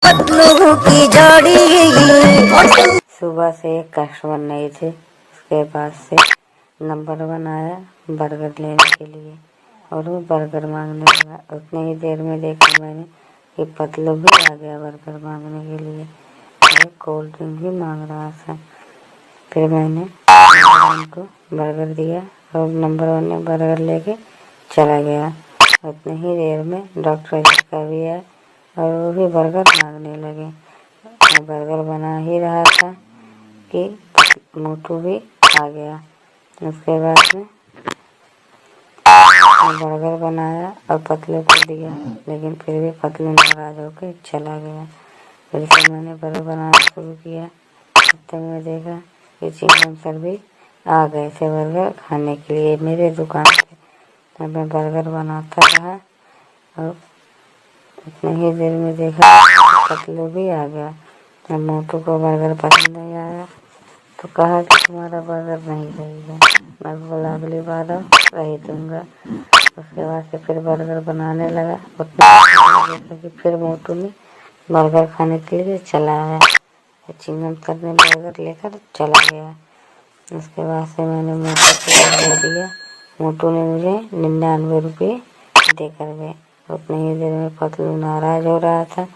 लोगों की जोड़ी। सुबह से एक कस्टमर नहीं थे, उसके पास से नंबर 1 आया बर्गर लेने के लिए और वो बर्गर मांगने लगा। उतनी ही देर में देखा मैंने कि पतलू भी आ गया बर्गर मांगने के लिए और कोल्ड ड्रिंक भी मांग रहा था। फिर मैंने उनको बर्गर दिया और नंबर 1 ने बर्गर लेके चला गया। उतनी ही देर में डॉक्टर का भी आया और वो भी बर्गर मांगने लगे। मैं बर्गर बना ही रहा था कि मोटू भी आ गया। उसके बाद में बर्गर बनाया और पतलू को दिया, लेकिन फिर भी पतलू नाराज होकर चला गया। फिर से मैंने बर्गर बनाना शुरू किया तब मैं देखा कि चिकन सर भी आ गए थे बर्गर खाने के लिए मेरे दुकान पे। तब मैं बर्गर बनाता रहा और उतनी ही देर में देखा पतलू भी आ गया। अब मोटू को बर्गर पसंद नहीं आया तो कहा कि तुम्हारा बर्गर नहीं सही है। मैं बोला अगली बार सही दूंगा। उसके बाद से फिर बर्गर बनाने लगा। उतना कि फिर मोटू ने बर्गर खाने के लिए चला आया। चिंगम करने बर्गर लेकर चला गया। उसके बाद से मैंने मोटू को बर्गर दिया। मोटू ने मुझे 99 रुपये देकर गए। उतनी ही देर में पतलू नाराज हो रहा था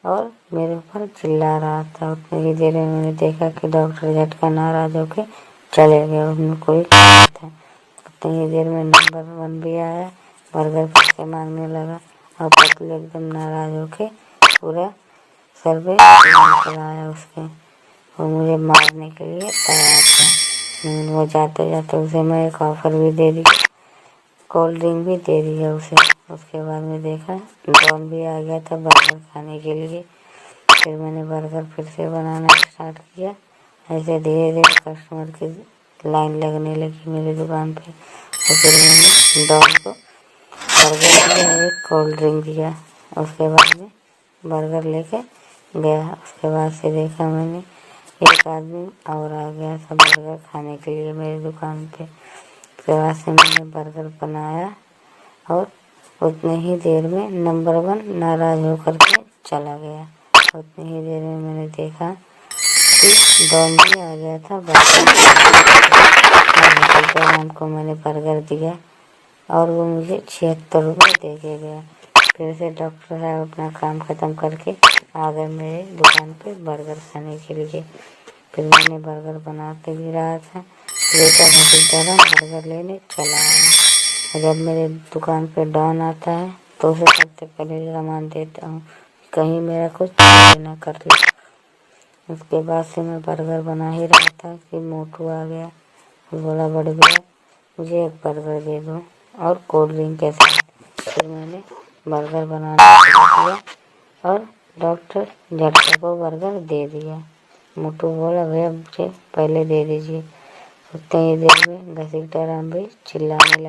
और मेरे ऊपर चिल्ला रहा था। उतनी ही देर में मैंने देखा कि डॉक्टर झटका नाराज होके चले गए, उनमें कोई था। उतनी ही देर में नंबर 1 भी आया, बर्गर फिर से मांगने लगा और पतलू एकदम नाराज होके पूरा सर पे आया उसके। वो मुझे मारने के लिए तैयार था। वो जाते जाते उसे मैं एक ऑफर भी दे दी, कोल्ड ड्रिंक भी दे दिया उसे। उसके बाद में देखा डॉन भी आ गया था बर्गर खाने के लिए। फिर मैंने बर्गर फिर से बनाना स्टार्ट किया। ऐसे धीरे धीरे कस्टमर की लाइन लगने लगी मेरी दुकान पे। और फिर मैंने डॉन को बर्गर दिया, एक कोल्ड ड्रिंक दिया। उसके बाद में बर्गर लेके गया। उसके बाद से देखा मैंने एक आदमी और आ गया था बर्गर खाने के लिए मेरी दुकान पे। उसके बाद से मैंने बर्गर बनाया और उतनी ही देर में नंबर 1 नाराज होकर के चला गया। उतनी ही देर में मैंने देखा कि डॉन भी आ गया था बर्गर को मैंने बर्गर दिया और वो मुझे 76 रुपये दे के गया। फिर से डॉक्टर साहब अपना काम ख़त्म करके आ गए मेरे दुकान पे बर्गर खाने के लिए। फिर मैंने बर्गर बनाते भी रहा था, लेकर बर्गर लेने चला आया। जब मेरे दुकान पे डॉन आता है तो उसे सबसे पहले सामान देता हूँ, कहीं मेरा कुछ ना कर ले। उसके बाद से मैं बर्गर बना ही रहा था कि मोटू आ गया। बोला बड़े भैया मुझे एक बर्गर दे दो और कोल्ड ड्रिंक के साथ। फिर मैंने बर्गर बनाना शुरू किया और डॉक्टर झटका को बर्गर दे दिया। मोटू बोला भैया मुझे पहले दे दीजिए। उतनी ही देर में घसीटा राम भी चिल्लाने लगा।